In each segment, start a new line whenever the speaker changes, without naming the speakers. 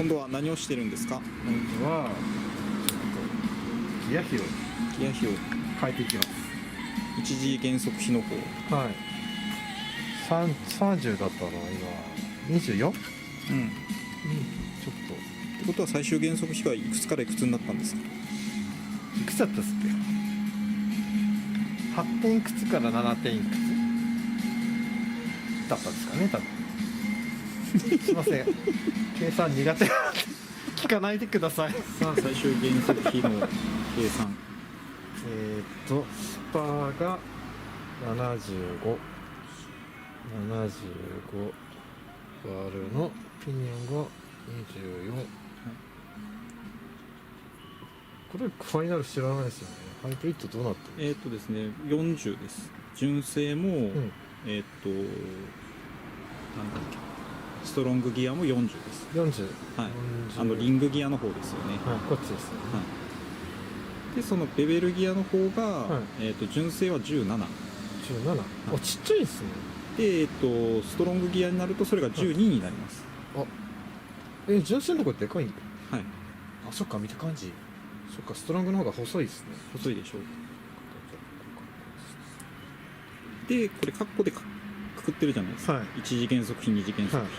今度は何をしてるんですか？
今度はギア比を
ギア比を
変えていきます。
一時減速比の方。
はい。30だったの今 24？
うん。
ちょっ
ってことは最終減速比はいくつからいくつになったんですか？
といくつだったっすっけ？ 8 点いくつから7点いくつだったんですかね、多分。すいません、計算苦手聞かないでください。
さあ最終減速比の計算。
スパーが75割るのピニオンが24。これファイナル知らないですよね。ハイブリッドどうなってる？
ですね、40です。純正も、なんだっけ、ストロングギアも40です。
40。
はい。リングギアの方ですよね。
はい、こっちですよね。
はい。でそのベベルギアの方が、
は
純正は17。
17。あ、ちっちゃいですね。
でストロングギアになるとそれが12になります。
純正のとこでかいんだ。
はい。
あ、そっか、見た感じ。そっか、ストロングの方が細いですね。
細いでしょう。でこれカッコでくくってるじゃないですか。
はい。
一次減速比、二次減速比。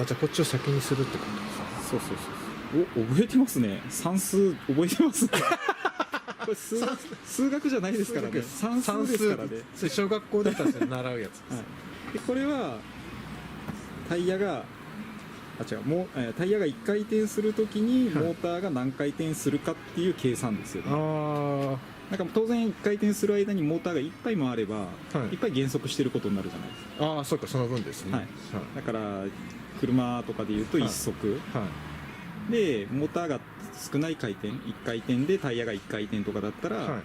あ、じゃあこっちを先にするってことですね。
そう。覚えてますね。算数覚えてますね。これ数学じゃないですからね。算数ですからね。
それ小学校だったら習うやつです。
はい。でこれはタイヤがタイヤが1回転するときにモーターが何回転するかっていう計算ですよね。なんか当然1回転する間にモーターがいっぱい回れば、いっぱい減速してることになるじゃないですか。
ああ、そうか、その分ですね。
はい。だから車とかでいうと1速、でモーターが少ない回転、1回転でタイヤが1回転とかだったら、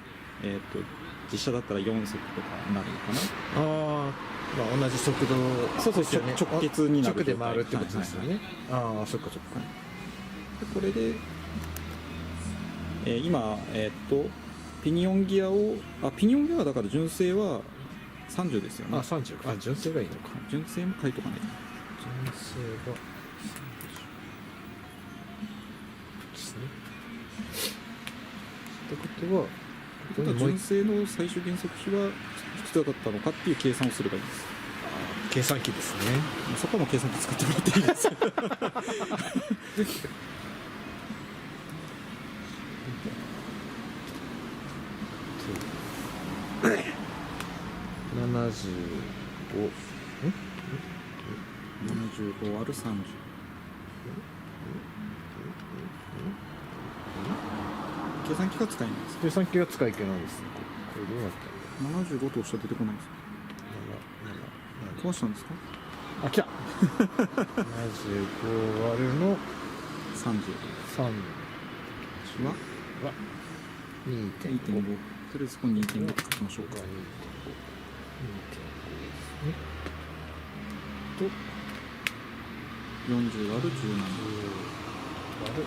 実車だったら4速とかになるのかな。
まあ、同じ速度、
直結になる、
直で回るってことですよね。ああ、そっかそっか。
でこれで、今ピニオンギアはだから純正は30ですよね。
30。純正がいいのか。
純正も書いとかないと。
純正がですね。ってことは
純正の最終減速比はいくつだったのかっていう計算をすればいいです。
計算機ですね。
そこはもう計算機使ってもらっていいです。75割る30。計算機が使えないです。
計算機が使いけないです。これどうなって
るの？75と押したら出てこないです。壊したんですか？
あ、来た。75割るの
30は2.5。とりあえずここに 2.5 って書きましょうか。2.5と40割る17割る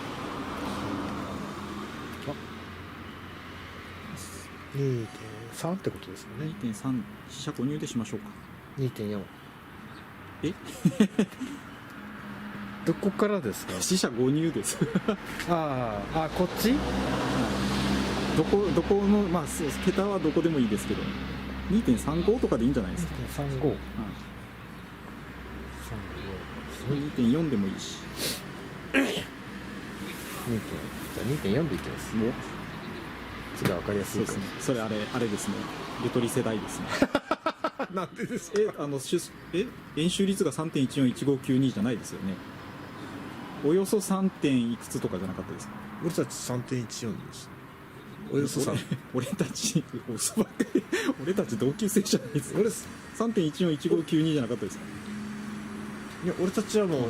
2.3 ってことですよね。
2.3 四捨五入でしましょうか。
2.4。
え
どこからですか？
四捨五入です。
こっち？
どこのまあ桁はどこでもいいですけど、2.35 とかでいいんじゃないですか。
2.35。
2.4 でもいいし。
2.4 でいきます。次は分かりやすいですね。
それあれですね。ゆとり世代ですね。
なんでですか？
円周率が 3.141592 じゃないですよね。およそ 3. 点いくつとかじゃなかったですか？
俺たち 3.14 です。およそ3。
俺たち俺たち同級生じゃないですか。3.141592 じゃなかったですか？
いや、俺たちはもう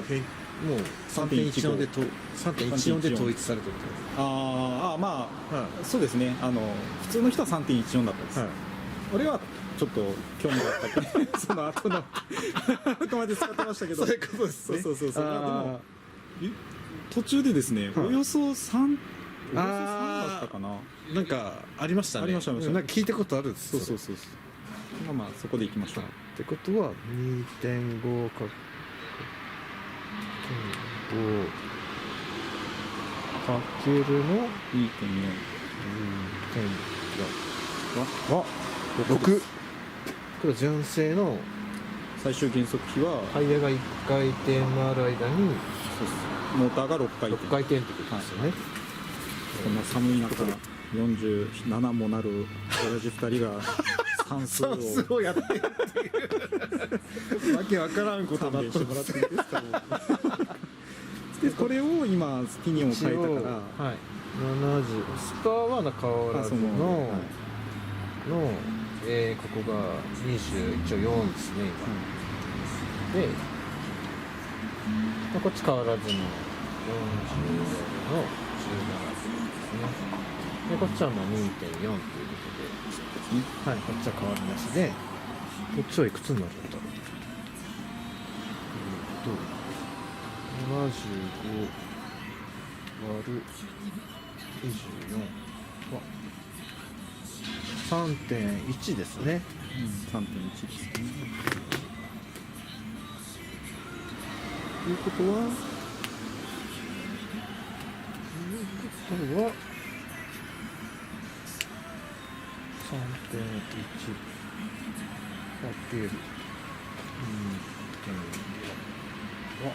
3.14 で3.14で統一されてる。
まあ、そうですね。普通の人は 3.14 だったんです。俺はちょっと興味があったけどその後の後まで使ってましたけど。
そういうことですね。
そう。でも途中でですね、およそ3だったかな。
なんかありましたね。
ありました。
なんか聞いたことあるんです。
そう。まあそこでいきましょう。
ってことは 2.5 か5かけるの
2.4
は6。これ純正の
最終減速比は
タイヤが1回転回る間に
そうですモーターが6回転
6回転ってことですよね。
こんな寒い中47もなる親父2人が算数を
算数をやってるっていうわけわからんことだ
勘
った
弁してもらっていいですかでこれを今ピニオンを変えたから
はい、70スパーは変わらずの、
はい
ここが20一応4ですね今、で、こっち変わらずの44の17ですね。でこっちはもう 2.4 ということで、はい、こっちは変わりなしで、こっちはいくつになるんだろう。75割る24は 3.1 ですね。
3.1 ですねということは
は 3.1 かける 2.4 は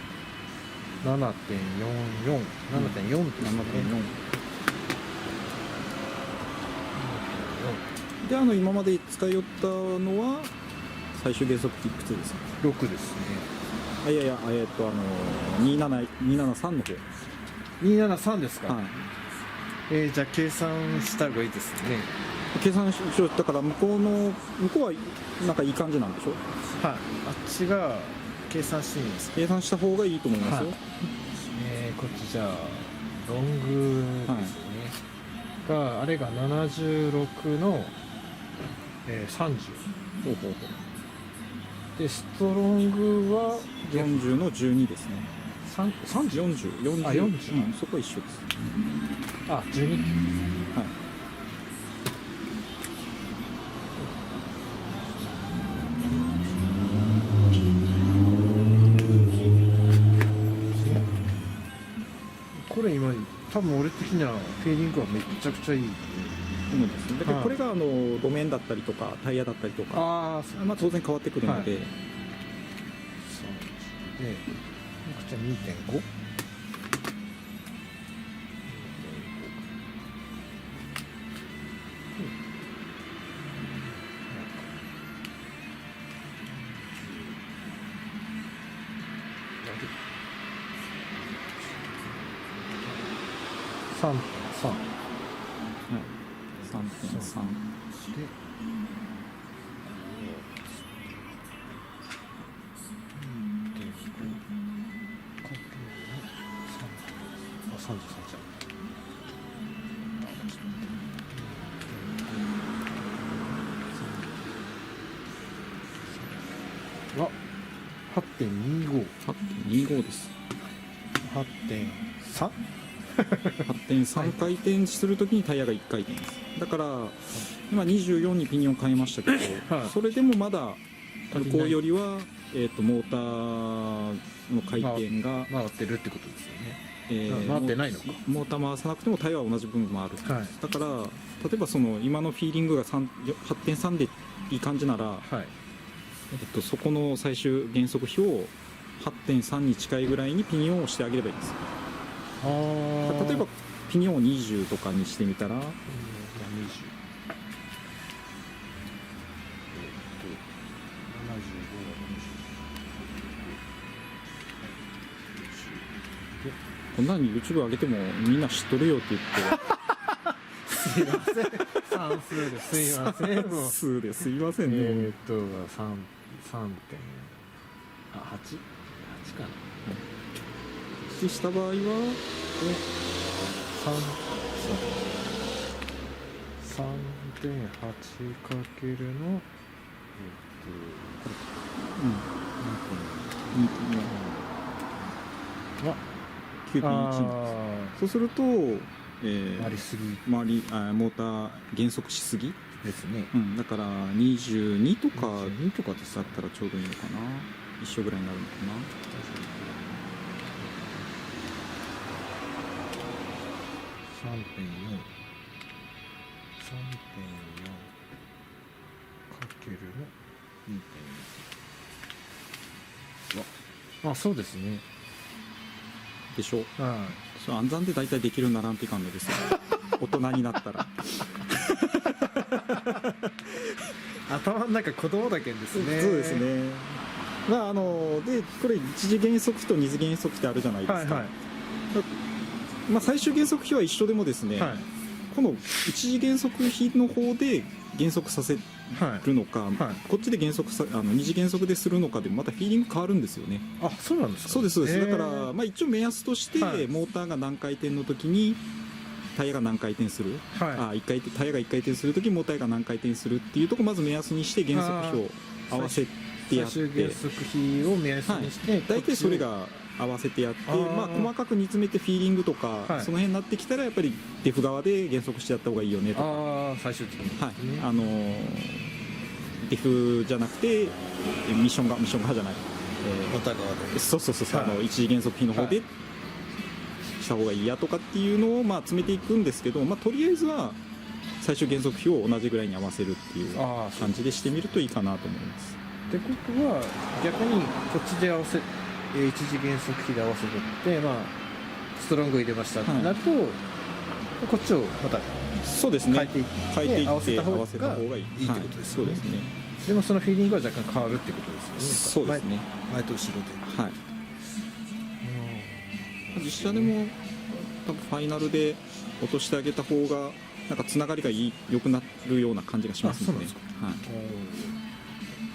7.44 7.4ですね。
で今まで使いよったのは最終減速比いくつですか。
6ですね。
いやいや273の方
273ですか。
はい、
じゃあ計算した方がいいですね。
計算しようだから向こうはなんかいい感じなんでしょ。
はい、あっちが計算してみます。
計算した方がいいと思いますよ、
はい、こっちじゃあロングですね、があれが76の、30。
ほうほうほう
でストロングは
40の12ですね。
30
40
あ40、
そこは一緒です。
あ12。
はい
これ今多分俺的にはフェーディングはめちゃくちゃいい。
そうですね。だからこれが路面だったりとかタイヤだったりとか、当然変わってくるので、
はい、そうでこっちは 2.5。3.3
3.3
で33じゃん。は 8.25
8.25です。
8.3
8.3 回転するときにタイヤが1回転です。だから今24にピニオン変えましたけど、
はい、
それでもまだ向こうよりは、モーターの回転が
回ってるってことですよね。回ってないのか。
モーター回さなくてもタイヤは同じ分回る、
はい、
だから例えば今のフィーリングが 8.3 でいい感じなら、
はい、
そこの最終減速比を 8.3 に近いぐらいにピニオンをしてあげればいいです。例えばピニオンを20とかにしてみたら、20こんなに YouTube 上げてもみんな知っとるよって言って
すいません、算数ですいません、
算数ですいませんね。
3.8かな。
でした場合は
3.8かけるの
2.4は 9.1 そうすると、
回りすぎ
モーター減速しすぎ
ですね、
だから22とかだったらちょうどいいのかな。一緒ぐらいになるのかな。
かけるの 2.4。あ、そうですね。
でしょ。
は
そう暗算で大体できるようにならんといかんのですよ大人になったら。
頭の中子供だけんですね。
そうですね。まあでこれ一次原則比と二次原則比ってあるじゃないですか。
はいはい。
まあ、最終原則比は一緒でもですね、
はい
この一次原則比の方で減速させるのか、
はい
こっちで減速さ二次減速でするのかでまたフィーリング変わるんですよね。
あ、そうなんですか。
そうですそうです。だから、まあ、一応目安として、
はい
モーターが何回転の時にタイヤが何回転する、
はい
一回タイヤが1回転する時モーターが何回転するっていうところをまず目安にして減速比を合わせてやって
最終減速比を目安にして、
大体それが合わせてやって、まあ、細かく煮詰めてフィーリングとか、
はい
その辺になってきたらやっぱりデフ側で減速してやった方がいいよねとか、
最終的にです
は
ね。
い、デフじゃなくてミッション側じゃない、
モーター側で。
そうそうそう、
はい
一次減速比の方で
はい
した方がいいやとかっていうのをまあ詰めていくんですけど、まあ、とりあえずは最終減速比を同じぐらいに合わせるっていう感じでしてみるといいかなと思います。
ってことは逆にこっちで合わせ、一次減速比で合わせてって、まあ、ストロング入れましたってなると、こっちをまた
そうですね、
変えていって
変えていって
合わせた方が
合わせた方がいい
いいってことですよね。
はい、そうですね。
でもそのフィーリングは若干変わるってことですよね。
そうですね。
前と後ろで。
はい。実写でも多分ファイナルで落としてあげた方がなんかつながりが良くなるような感じがしますので、
あそうなんです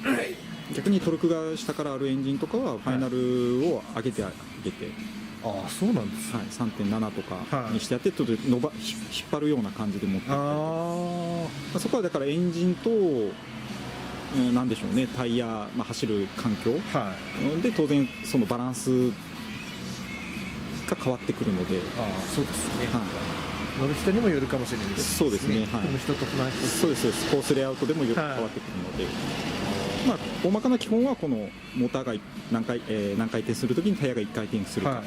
はい、逆にトルクが下からあるエンジンとかはファイナルを上げてあげて、
ああ、そうなんです。
はい、3.7 とかにしてやってちょっと引っ張るような感じで持っていったりとか、そこはだからエンジンとなんでしょうね、タイヤ、まあ、走る環境、で当然そのバランスが変わってくるので、
そうですね。
はい、
乗る人にもよるかもしれないです。
そうですね、はい、
乗る人とない人。
そうですそうです。コースレイアウトでもよく変わってくるので、まあ、大まかな基本はこのモーターが何回転するときにタイヤが1回転するか、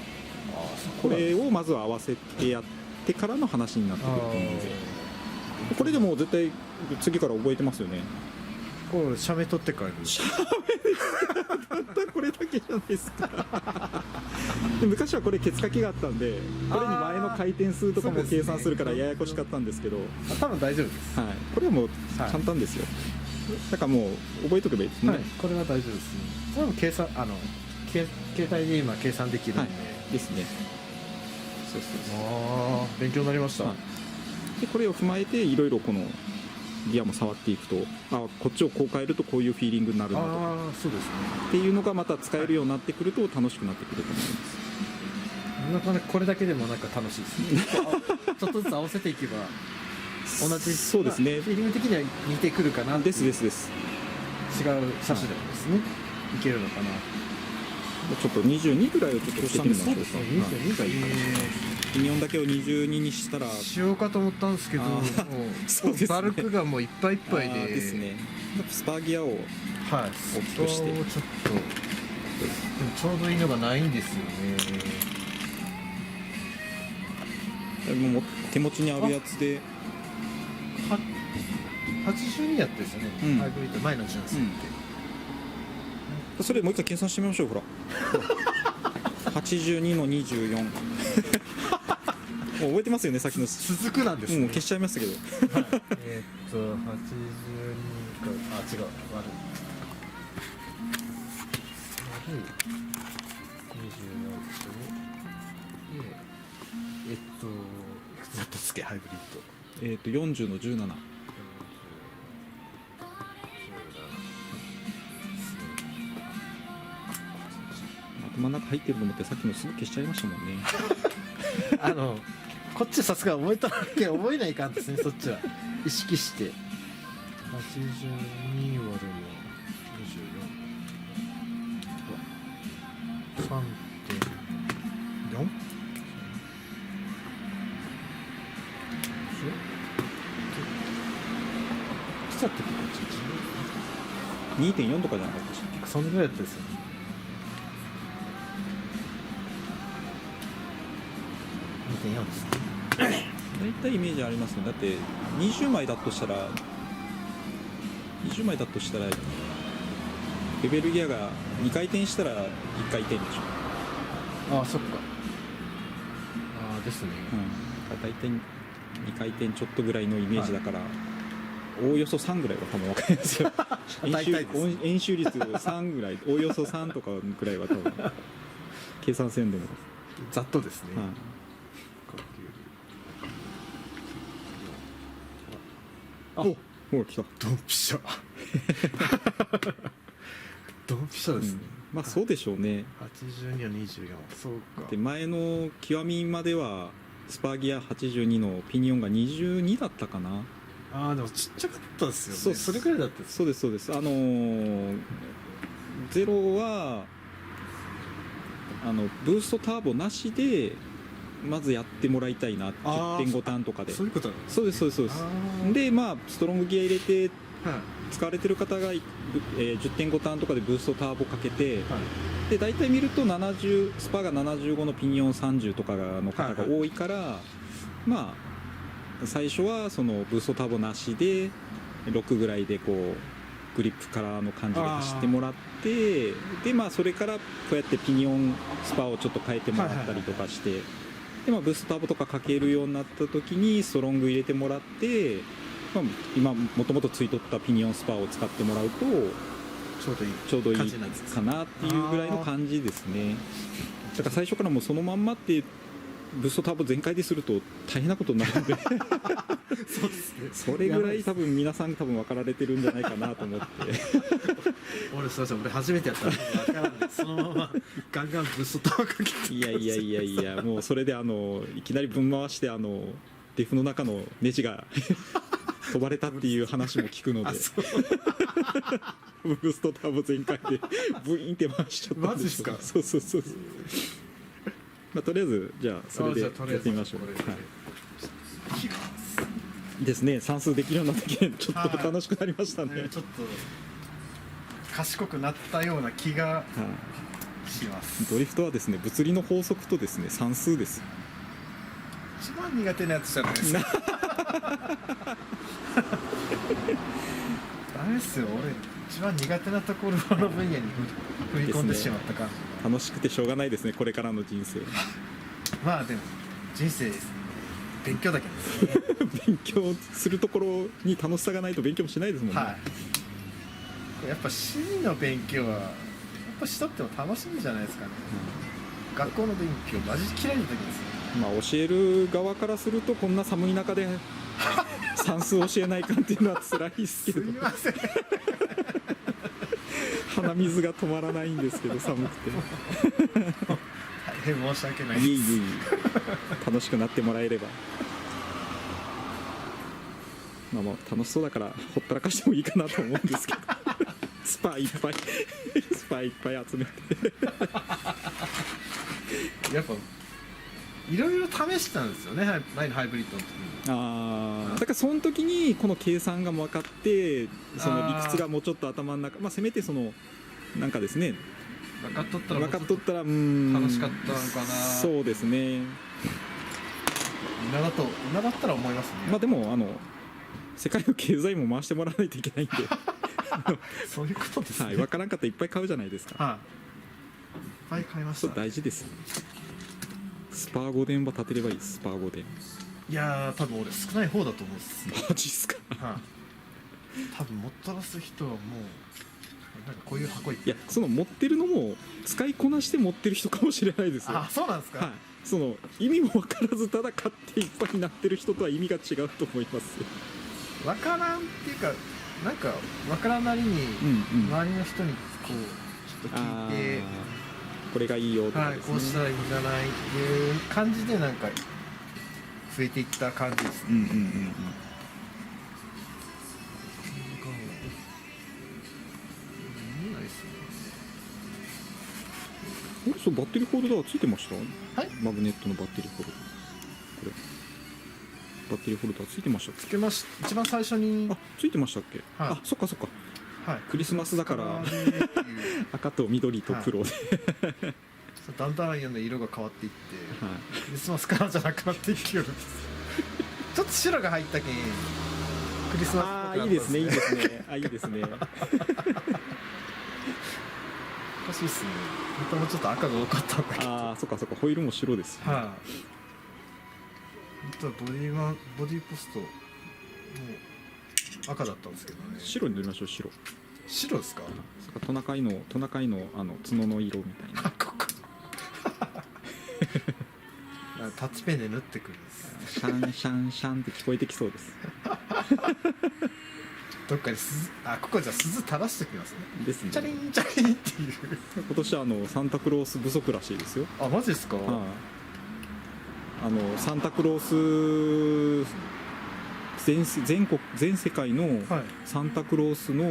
これをまずは合わせてやってからの話になってくると思うので、これでもう絶対次から覚えてますよね。
こう写メ撮って帰る。
写メたったこれだけじゃないですか。で昔はこれケツ掛けがあったんで、これに前の回転数とかも計算するからややこしかったんですけど、
多分大丈夫です。
はい、これはもう簡単ですよ。だからもう覚えとけばいいですね。
これは大丈夫ですね。多分計算携帯で今計算できるんで、
ですね。そうそうそう。
勉強になりました。
でこれを踏まえていろいろこのギアも触っていくと、こっちをこう変えるとこういうフィーリングになるなとか、
そうですね。
っていうのがまた使えるようになってくると楽しくなってくると思います。
なかなかこれだけでもなんか楽しいですね。ちょっとずつ合わせていけば同じ、
そうですね。
フィーリング的には似てくるかな。
です。違う
車種でもですね、いけるのかな。
ちょっと22ぐらいをちょっとつけてみましょうか。
22がいいかな。
ピニオンだけを22にしたら
しようかと思ったんですけど、
そうですね、
バルクがもういっぱいいっぱいで。
ですね。スパーギアを
大きくして、ちょっとでもちょうどいいのがないんですよね。
もう手持ちにあるやつで
82やってですよね、ハイブリッド前の純正って、
それもう一回計算してみましょう。ほら82の24もう覚えてますよね、さっきの
続くなんですね。
もう消しちゃいましたけど
82か、違う、悪い、24で、いくつだったっすっけ、ハイブリッド。
40の17。頭の中入ってると思ってさっきのすぐ消しちゃいましたもんね。
こっちさすが覚えただけ覚えないかんですね。そっちは意識して82割るの24 3.4 来ちゃってこっち
2.4 とかじゃなかったでしたっけ。
そんぐらいやったですよね。2.4ですね。
大体イメージありますね。だって20枚だとしたらレベルギアが2回転したら1回転でしょ。
ああそっか。ああですね。
大体2回転ちょっとぐらいのイメージだから、おおよそ3ぐらいは多分分かりますよ。円周率3ぐらい、おおよそ3とかぐらいは多分計算せんでも
ざっとですね。
お来た。
ドンピシャ。ドンピシャですね。
まあそうでしょうね。
82は24。そうか。
で前の極みまではスパーギア82のピニオンが22だったかな。
ああでもちっちゃかったですよね。それくらいだったです。
そうですそうです。ゼロはブーストターボなしでまずやってもらいたいな。 10.5 ターンとかで。
そういうことなんですね。
そうですそうですそうです。でまあストロングギア入れて
はい、
使われてる方が、10.5 ターンとかでブーストターボかけて、
はい、
で大体見ると70スパが75のピニオン30とかの方が多いから、はいはい、まあ最初はそのブーストターボなしで6ぐらいでこうグリップからの感じで走ってもらって、でまあそれからこうやってピニオンスパをちょっと変えてもらったりとかして、でまあブーストターボとかかけるようになった時にストロング入れてもらって、まあ、今もともとついとったピニオンスパを使ってもらうとちょうどいいかなっていうぐらいの感じですね。だから最初からもうそのまんまってブーストターボ全開ですると大変なことになるんでそうですね。それぐらい多分皆さん多分分かられてるんじゃないかなと思って
俺すいません、俺初めてやったら分からない。そのままガンガンブーストターボかけて
いやもうそれでいきなりぶん回してデフの中のネジが飛ばれたっていう話も聞くのでブーストターボ全開でブイーンって回しちゃったんでしょう。そうまあ、とりあえずじゃあそれでやってみましょう。ですね。算数できるようになったけんちょっと楽しくなりましたね。
ちょっと賢くなったような気がします。
ドリフトはですね、物理の法則とですね、算数です。
一番苦手なやつじゃないですかダメですよ。俺一番苦手なところの分野に踏み込んでしまった感じ、ね、
楽しくてしょうがないですね、これからの人生
まあでも人生勉強だけですね
勉強するところに楽しさがないと勉強もしないですもんね、
はい、やっぱ趣味の勉強はやっぱしとっても楽しみじゃないですかね、学校の勉強マジ嫌いな時ですね。
まあ教える側からするとこんな寒い中で算数教えないかっていうのは辛いですけど
すいません
鼻水が止まらないんですけど寒くて
大変申し訳ないです。
いい楽しくなってもらえればまあ楽しそうだからほったらかしてもいいかなと思うんですけどスパいっぱい集めて
やっぱいろいろ試したんですよね、前のハイブリッドの時に。
だからその時にこの計算が分かってその理屈がもうちょっと頭の中、まあ、せめてそのなんかですね
分かっとったら
楽しかったのか
な。
そうですね。
今だったら思いますね。
まあでも世界の経済も回してもらわないといけないんで
そういうことですね。
はい、分からんかったらいっぱい買うじゃないですか。
はい、いっぱい買いました。
そう大事です。スパー5電は立てればいいです。スパー5電。
いやー多分俺少ない方だと思うんです。
マジっすか。
多分持ったらす人はもうなんかこういう箱い
その持ってるのも使いこなして持ってる人かもしれないですよ。
あ、そうなんですか。
はい、その意味も分からずただ買っていっぱいになってる人とは意味が違うと思いますよ。
分からんっていうかなんか分からんなりに周りの人にこうちょっと聞いて、
これがいいよとか
ですね、こうしたらいいんじゃないっていう感じでなんか増えていった感じですね。
そうバッテリーホルダーついてました？
はい。
マグネットのバッテリーホルダー。これバッテリーホルダーついてましたっけ？
つけまし一番最初に。
あ、ついてましたっけ？
はい、
あ、そっかそっか。
はい。
クリスマスだから赤と緑と黒で、はい、
だんだん色が変わっていって、はい、クリスマスカラーじゃなくなっていくようですちょっと白が入ったけんクリスマスっぽくなったん
いいですねいいですねいいですね
おかしいっすね。本当もうちょっと赤が多かったんだけど。
そっかそっか、ホイールも白ですよね。
はい、本当はボディポストもう赤だったんですけどね。
白に塗りましょう。白
ですか。
そっか、トナカイの角の色みたいな。
ここタッチペンで縫ってくるんです。
シャンシャンシャンって聞こえてきそうです。
どっかにここじゃ鈴垂らしてきますね。
ですね。
チャリンチャリンっていう。
今年はサンタクロース不足らしいですよ。
マジですか。
サンタクロース全世界のサンタクロースの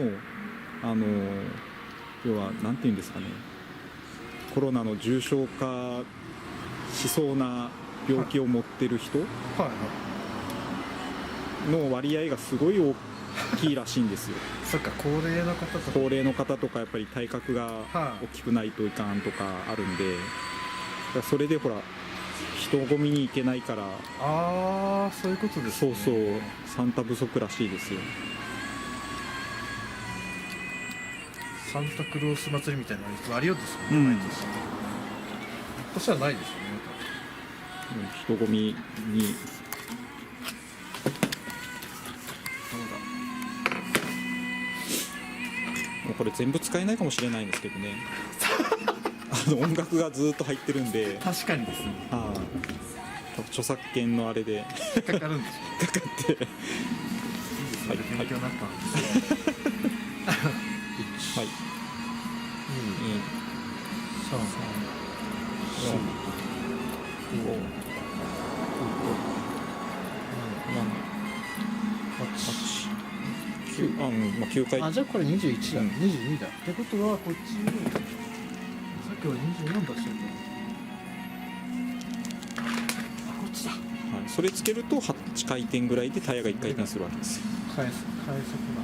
要はなんていうんですかね、コロナの重症化しそうな病気を持ってる人の割合がすごい大きいらしいんですよ。
そっか、高齢の方とか
やっぱり体格が大きくないといかんとかあるんで、それでほら人混みに行けないから。
そういうことですね。
そうサンタ不足らしいですよ。
サンタクロース祭りみたいなのありようですもんね、毎年。今年はないですよね。
人混みに。もうこれ全部使えないかもしれないんですけどね音楽がずっと入ってるんで。
確かにですね。
著作権のあれで
引っかかるんですよ。
かかって
勉強になったんです
はい、9回。
じゃあこれ21だ、22だってことはこっちにさっきは24出してるから、こっちだ。
それつけると8回転ぐらいでタイヤが1回転するわけですよ。
快速な